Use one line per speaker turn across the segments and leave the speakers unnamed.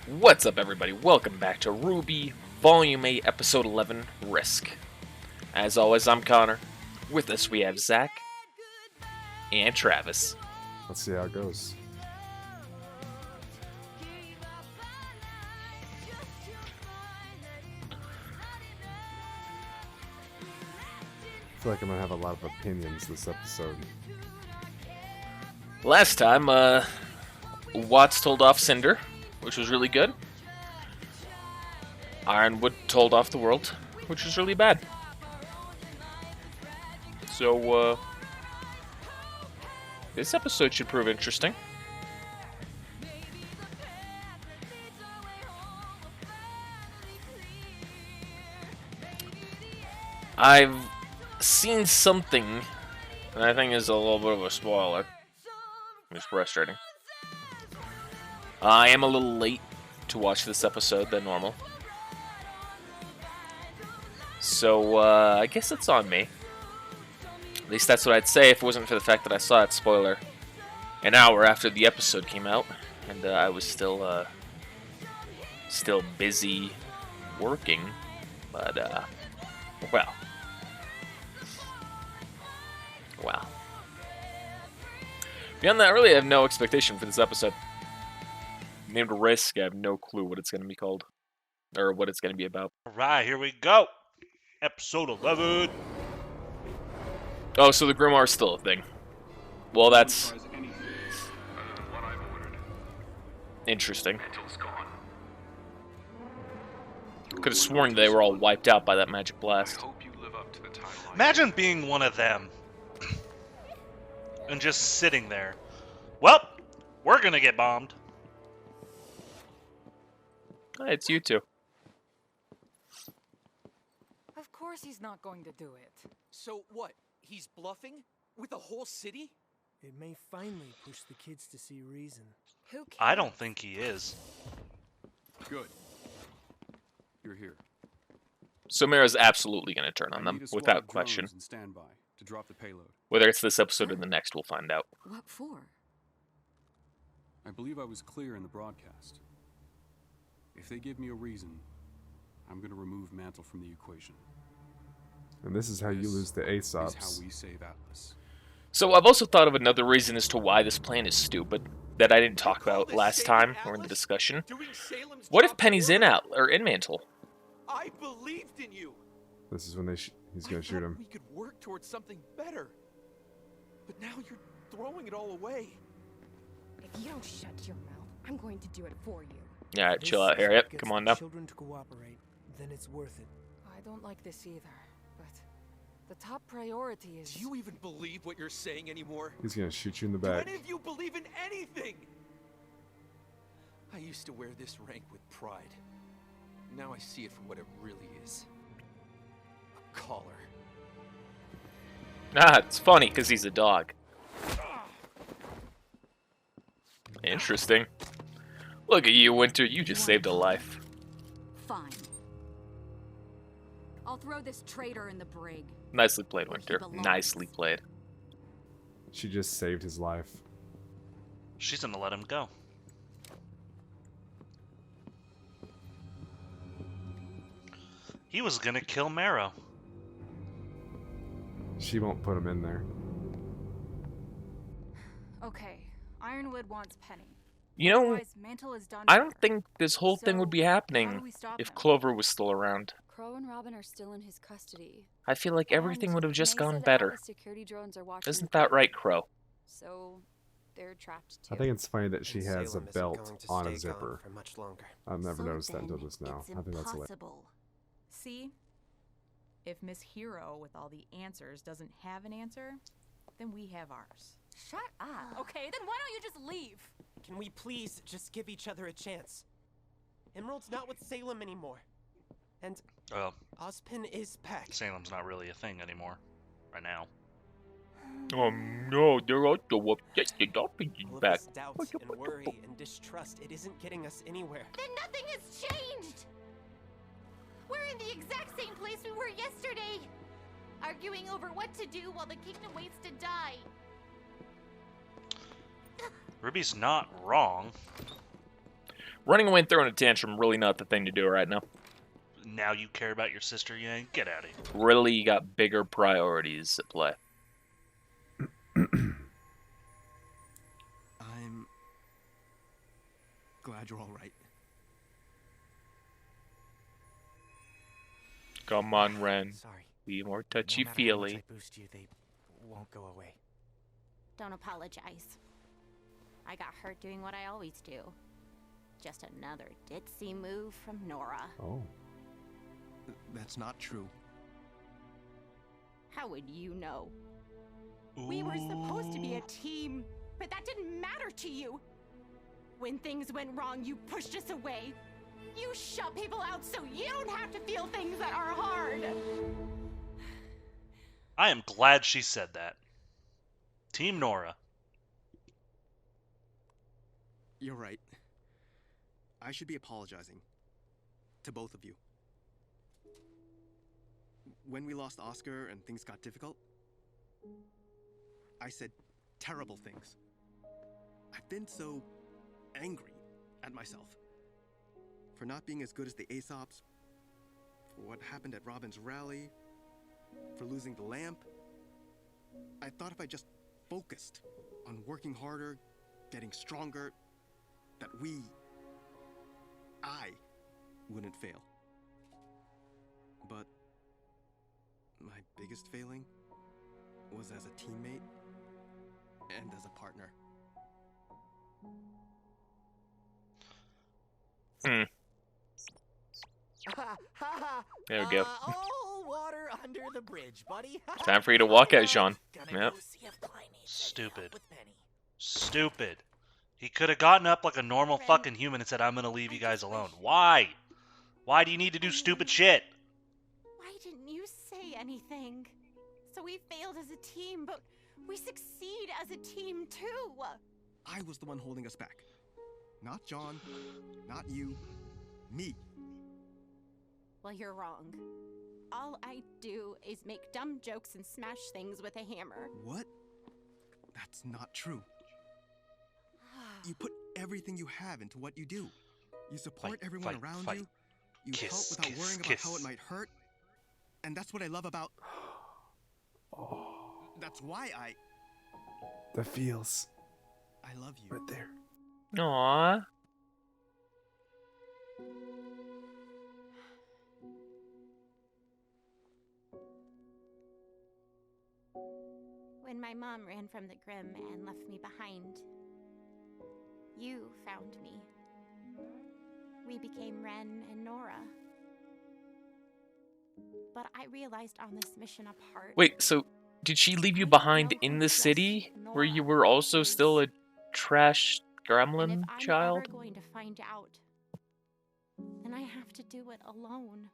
What's up, everybody? Welcome back to RWBY Volume 8, Episode 11, Risk. As always, I'm Connor. With us, we have Zach and Travis.
Let's see how it goes. I feel like I'm gonna have a lot of opinions this episode.
Last time, Watts told off Cinder, which was really good. Ironwood told off the world, which was really bad. So, this episode should prove interesting. I've seen something that I think is a little bit of a spoiler. It's frustrating. I am a little late to watch this episode than normal. So, I guess it's on me. At least that's what I'd say if it wasn't for the fact that I saw that spoiler an hour after the episode came out. And I was still busy working. But, well. Beyond that, I really have no expectation for this episode. Named Risk, I have no clue what it's going to be called. Or what it's going to be about.
Alright, here we go. Episode 11.
Oh, so the Grimoire's still a thing. Well, that's interesting. Could have sworn they were all wiped out by that magic blast.
Imagine being one of them. And just sitting there. Well, we're gonna get bombed.
Hey, it's you two.
Of course he's not going to do it.
So what? He's bluffing? With the whole city?
It may finally push the kids to see reason.
Who cares?
I don't think he is.
Good. You're here.
So Mara's absolutely going to turn on them, without question.
Stand by to drop the payload.
Whether it's this episode or the next, we'll find out.
What for?
I believe I was clear in the broadcast. If they give me a reason, I'm going to remove Mantle from the equation.
And this is how you lose the
This is
Aesops.
how we save Atlas.
So I've also thought of another reason as to why this plan is stupid that I didn't talk about last time or in the discussion. What if Penny's in Mantle?
I believed in you.
This is when he's gonna shoot him.
We could work towards something better. But now you're throwing it all away.
If you don't shut your mouth, I'm going to do it for you.
Yeah, chill out, Harriet. Come on now.
Children to cooperate, then it's worth it.
I don't like this either, but the top priority is...
Do you even believe what you're saying anymore?
He's gonna shoot you in the
Do
back.
any of you believe in anything? I used to wear this rank with pride. Now I see it for what it really is. A collar.
Ah, it's funny because he's a dog. Interesting. Look at you, Winter. You just saved a life.
Fine. I'll throw this traitor in the brig.
Nicely played, Winter.
belongs.
Nicely played.
She just saved his life.
She's gonna let him go. He was gonna kill Marrow.
She won't put him in there.
Okay, Ironwood wants Penny.
You know,
Otherwise, Mantle is done.
I don't think this whole thing would be
So, how do
happening
we stop
if
him?
Clover was still around.
Crow and Robin are still in his custody.
I feel like everything
And
would have just
May
gone
said
better.
Atlas security drones are watching
Isn't
the
that
brig,
right, Crow?
So they're trapped too.
I think it's funny that she
And
has a
Salem isn't
belt
going to
on
stay
a
gone
zipper.
for much longer.
I've never
So
noticed that until
then
just now.
it's
I think that's hilarious.
impossible.
See? If Miss Hero with all the answers doesn't have an answer, then we have ours.
Shut up. Okay, then why don't you just leave?
Can we please just give each other a chance? Emerald's not with Salem anymore. And
Well,
Ozpin is back.
Salem's not really a thing anymore. Right now.
Oh no, they're all the whoop. Yes, the dolphin is
All of
back.
this doubt and worry and distrust, it isn't getting us anywhere.
Then nothing has changed! We're in the exact same place we were yesterday! Arguing over what to do while the kingdom waits to die.
Ruby's not wrong.
Running away and throwing a tantrum, really not the thing to do right now.
Now you care about your sister, Yang? Get out of here.
Really, you got bigger priorities at play.
I'm glad you're all right.
Come on, Ren.
Sorry.
Be more
No matter how much
touchy-feely.
I boost you, they won't go away.
Don't apologize. I got hurt doing what I always do. Just another ditzy move from Nora.
Oh.
That's not true.
How would you know? We were supposed to be a team, but that didn't matter to you. When things went wrong, you pushed us away. You shut people out so you don't have to feel things that are hard.
I am glad she said that. Team Nora.
You're right. I should be apologizing. To both of you. When we lost Oscar and things got difficult, I said terrible things. I've been so angry at myself. For not being as good as the Aesops, for what happened at Robin's rally, for losing the lamp. I thought if I just focused on working harder, getting stronger, that I wouldn't fail. But my biggest failing was as a teammate and as a partner.
There we go.
All water under the bridge, buddy.
Time for you to walk out, Sean. Yep.
Stupid. Stupid. He could have gotten up like a normal fucking human and said, I'm gonna leave you guys alone. Why? Why do you need to do stupid shit?
Why didn't you say anything? So we failed as a team, but we succeed as a team too.
I was the one holding us back. Not John, not you, me.
Well, you're wrong. All I do is make dumb jokes and smash things with a hammer.
What? That's not true. You put everything you have into what you do. You support everyone around you. You help without worrying about how it might hurt. And that's what I love about... That's why
The feels.
I love you.
Right there.
Aww.
When my mom ran from the Grim and left me behind, you found me. We became Ren and Nora. But I realized on this mission apart...
Wait, so did she leave you behind in the city where you were also still a trash gremlin child?
If I'm ever going to find out, then I have to do it alone.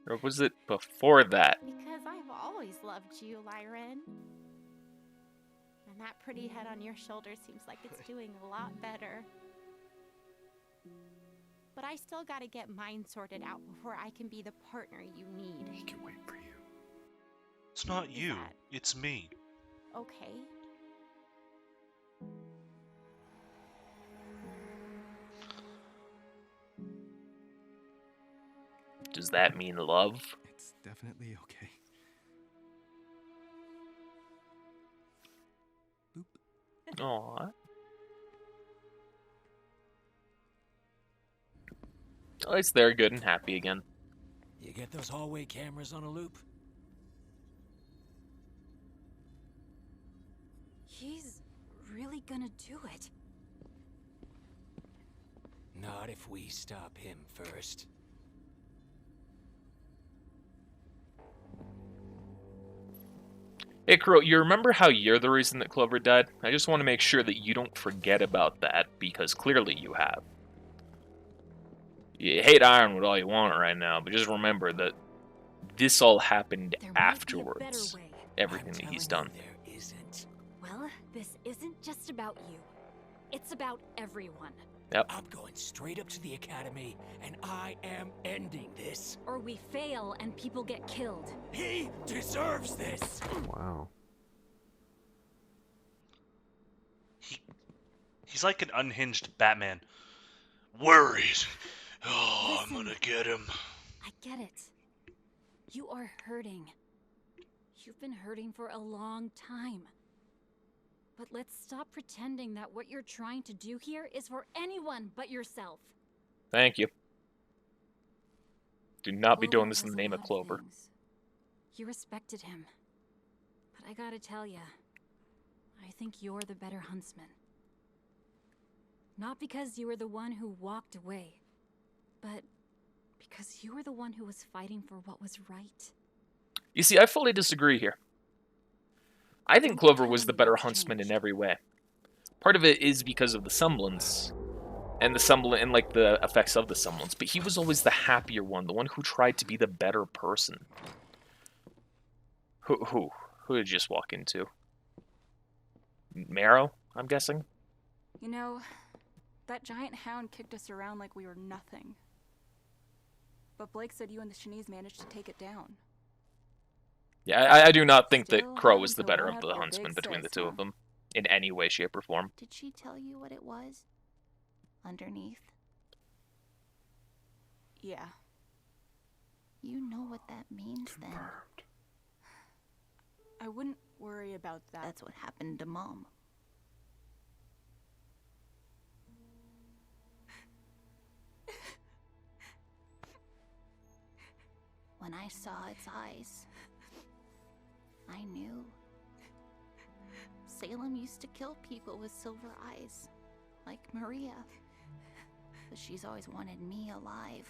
Or was it before that?
Because I've always loved you, Lyran. And that pretty head on your shoulder seems like it's doing a lot better. But I still gotta get mine sorted out before I can be the partner you need.
He can wait for you.
It's not you. It's me.
Okay.
Does that mean love?
It's definitely okay.
Aww. At least they're good and happy again.
You get those hallway cameras on a loop?
He's really gonna do it.
Not if we stop him first.
Hey, Crow, you remember how you're the reason that Clover died? I just want to make sure that you don't forget about that, because clearly you have. You hate Ironwood all you want right now, but just remember that this all happened afterwards. Everything that he's done.
There isn't.
Well, this isn't just about you. It's about everyone.
Yep.
I'm going straight up to the academy, and I am ending this.
Or we fail and people get killed.
He deserves this.
Wow.
He's like an unhinged Batman. Worries. Oh,
Listen.
I'm gonna get him.
I get it. You are hurting. You've been hurting for a long time. But let's stop pretending that what you're trying to do here is for anyone but yourself.
Thank you. Do not be
Clover
doing this in
was
the
a
name of
lot
Clover.
things. You respected him. But I gotta tell ya, I think you're the better huntsman. Not because you were the one who walked away, but because you were the one who was fighting for what was right.
You see, I fully disagree here. I think
Don't
Clover
tell
was
me
the better
what's
huntsman in
changed.
every way. Part of it is because of the semblance, and like the effects of the semblance. But he was always the happier one, the one who tried to be the better person. Who did you just walk into? Marrow, I'm guessing.
You know, that giant hound kicked us around like we were nothing. But Blake said you and the Shanice managed to take it down.
Yeah, I do not think that
Still
Crow
having
is the
to
better
one
of
up
the
your
huntsmen
big
between the
sis,
two
huh?
of them, in any way, shape, or form.
Did she tell you what it was? Underneath?
Yeah.
You know what that means then.
I wouldn't worry about that.
That's what happened to Mom. When I saw its eyes, I knew. Salem used to kill people with silver eyes, like Maria. But she's always wanted me alive.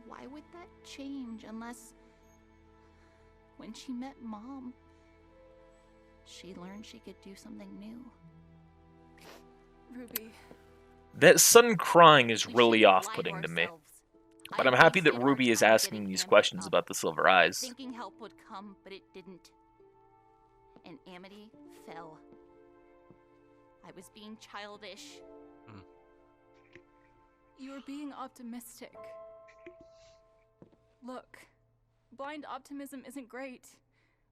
Why would that change unless, when she met Mom, she learned she could do something new?
Ruby.
That sudden crying is
We
really
shouldn't lie
off-putting to me.
ourselves.
But
I
I'm happy that
wasted our
Ruby is
time
asking
getting
these
Amity
questions
up,
about the silver eyes.
thinking help would come, but it didn't. And Amity fell. I was being childish.
You were being optimistic. Look, blind optimism isn't great,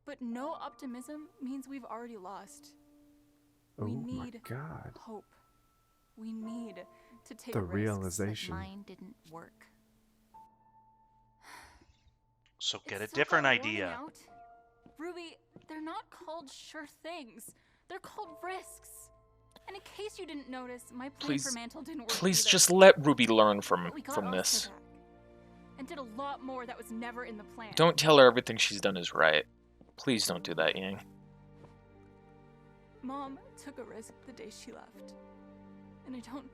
but no optimism means we've already lost.
Oh
We
my
need
god.
hope. We need to take
The
risks.
realization.
Mine didn't work.
So get
It's
a
still
different
got warning
idea.
out. Ruby, they're not called sure things. They're called risks. And in case you didn't notice, my plan for Mantle didn't work
Please
either.
just let Ruby learn from
But we got Oscar
this.
back, and did a lot more that was never in the plan.
Don't tell her everything she's done is right. Please don't do that, Yang.
Mom took a risk the day she left. And I don't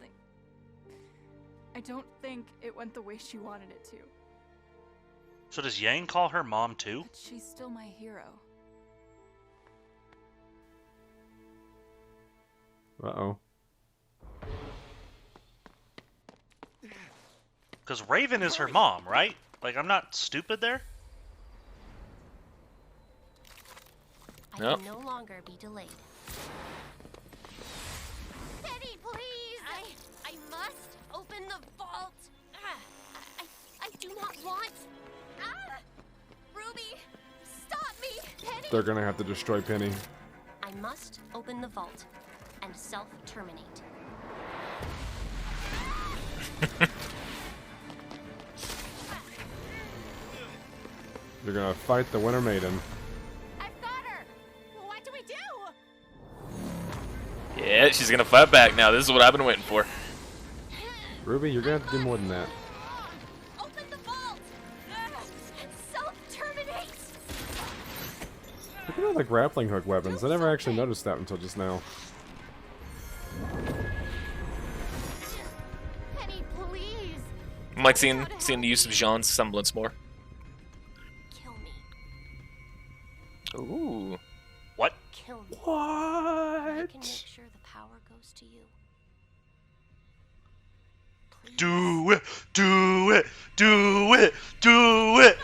think it went the way she wanted it to.
So does Yang call her mom too?
But she's still my hero.
Uh-oh.
Because Raven is her mom, right? Like, I'm not stupid there?
I
Nope.
can no longer be delayed.
Penny, please!
I must open the vault. I do not want.
Ruby, stop me! Penny!
They're gonna have to destroy Penny.
I must open the vault and self-terminate.
They're gonna fight the Winter Maiden.
I've got her! What do we do?
Yeah, she's gonna fight back now. This is what I've been waiting for.
Ruby, you're gonna have to do more than that.
Open the vault! Self-terminate!
Look at all the grappling hook weapons. I never actually noticed that until just now.
Penny, please!
I'm like seeing the use of Jean's semblance more.
Kill me.
Ooh.
What?
Kill me.
What?
I can make sure the power goes to you.
Do it! Do it! Do it! Do it!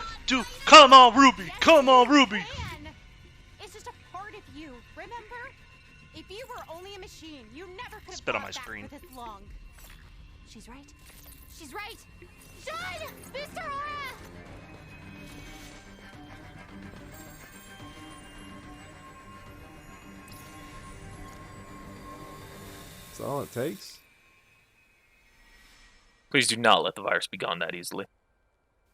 Come on, Ruby! Come on, Ruby!
Man, it's just a part of you, remember? If you were only a machine, you never could have
Spit on
brought
my
back
screen.
for this long.
She's right.
She's right! Shine! Booster Aura!
That's all it takes?
Please do not let the virus be gone that easily.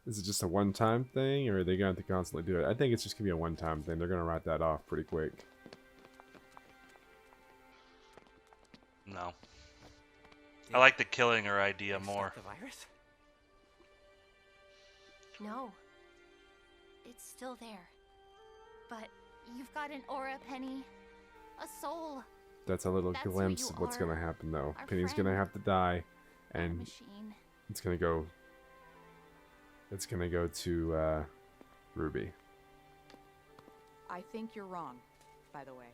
Is it just a one-time thing, or are they going to have to constantly do it? I think it's just going to be a one-time thing. They're going to write that off pretty quick.
No. I like the killing her idea more.
The virus?
No. It's still there. But you've got an aura, Penny. A soul.
That's a little
That's who
glimpse
you
of what's
are,
going to happen, though.
our
Penny's going to
friend.
have to die,
Not a
and
machine.
it's going to go... It's going to go to Ruby.
I think you're wrong, by the way.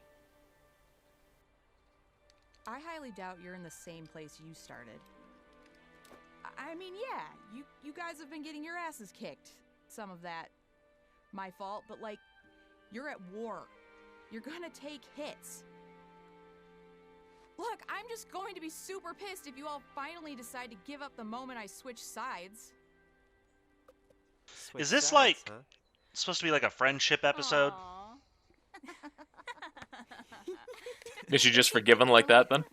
I highly doubt you're in the same place you started. I mean, yeah, you guys have been getting your asses kicked. Some of that my fault, but like, you're at war. You're gonna take hits. Look, I'm just going to be super pissed if you all finally decide to give up the moment I switch sides.
Is this like supposed to be like a friendship episode?
Is she just forgiven like that then?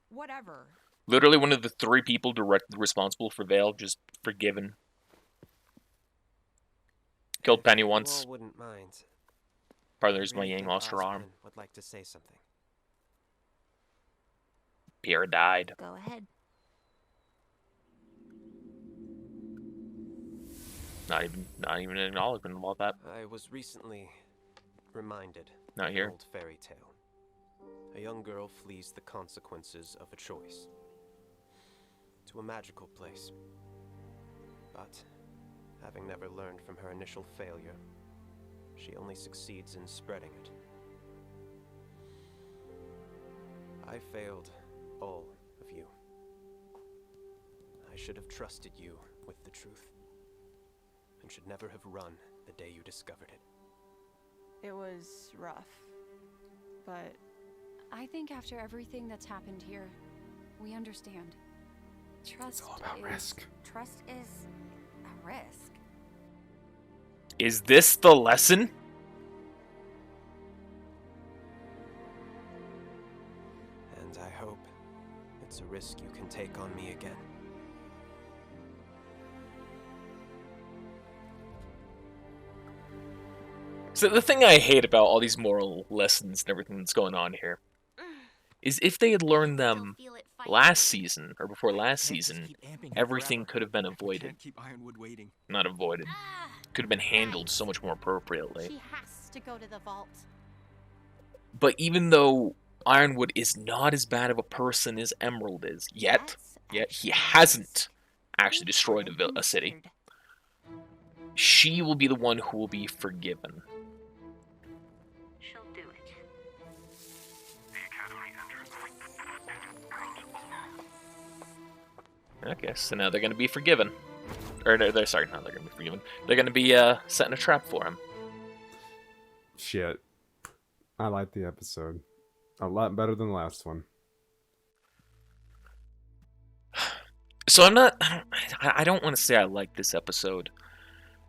Whatever.
Literally one of the 3 people directly responsible for Vale just forgiven. Killed Penny once.
You all wouldn't mind.
Part of the reason why
Really
Yang
think
lost her arm.
Osman would like to say something.
Pierre died.
Go ahead.
Not even an acknowledgement about that.
I was recently reminded
Not
of
here.
an old fairy tale. A young girl flees the consequences of a choice to a magical place. But having never learned from her initial failure, she only succeeds in spreading it. I failed all of you. I should have trusted you with the truth, and should never have run the day you discovered it.
It was rough, but
I think after everything that's happened here, we understand. Trust
Trust is a risk.
Is this the lesson?
And I hope it's a risk you can take on me again.
So the thing I hate about all these moral lessons and everything that's going on here is if they had learned them last season or before last season, everything could have been avoided.
Keep Ironwood waiting.
Not avoided. Could have been handled so much more appropriately.
She has to go to the vault.
But even though Ironwood is not as bad of a person as Emerald is, yet he hasn't actually destroyed a city, she will be the one who will be forgiven.
She'll do it.
Okay, so now they're going to be forgiven. Or, they're sorry, not they're going to be forgiven. They're going to be setting a trap for him.
Shit. I like the episode. A lot better than the last one.
So I don't want to say I like this episode,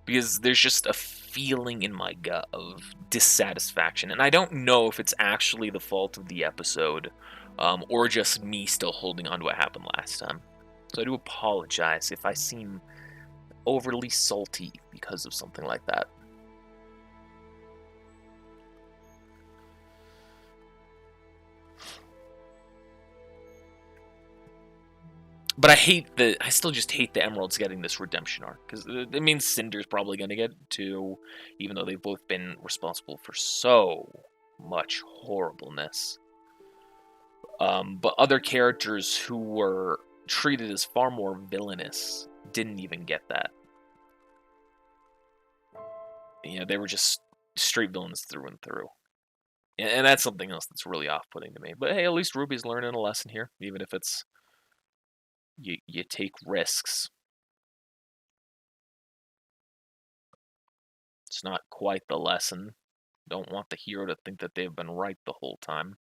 because there's just a feeling in my gut of dissatisfaction, and I don't know if it's actually the fault of the episode, or just me still holding on to what happened last time. So I do apologize if I seem overly salty because of something like that. But I still just hate the Emeralds getting this redemption arc, because it means Cinder's probably going to get it too, even though they've both been responsible for so much horribleness. But other characters who were treated as far more villainous didn't even get that. You know, they were just straight villains through and through. And that's something else that's really off-putting to me. But hey, at least Ruby's learning a lesson here, even if it's you take risks. It's not quite the lesson. Don't want the hero to think that they've been right the whole time.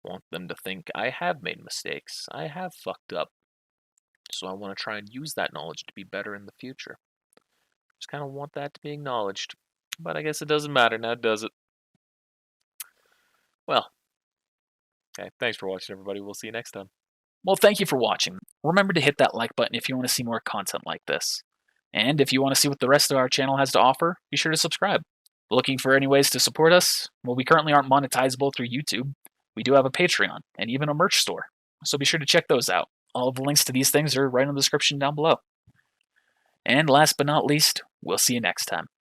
Want them to think, I have made mistakes. I have fucked up. So I want to try and use that knowledge to be better in the future. Just kind of want that to be acknowledged. But I guess it doesn't matter now, does it? Well. Okay, thanks for watching, everybody. We'll see you next time. Well, thank you for watching. Remember to hit that like button if you want to see more content like this. And if you want to see what the rest of our channel has to offer, be sure to subscribe. Looking for any ways to support us? Well, we currently aren't monetizable through YouTube. We do have a Patreon and even a merch store, so be sure to check those out. All of the links to these things are right in the description down below. And last but not least, we'll see you next time.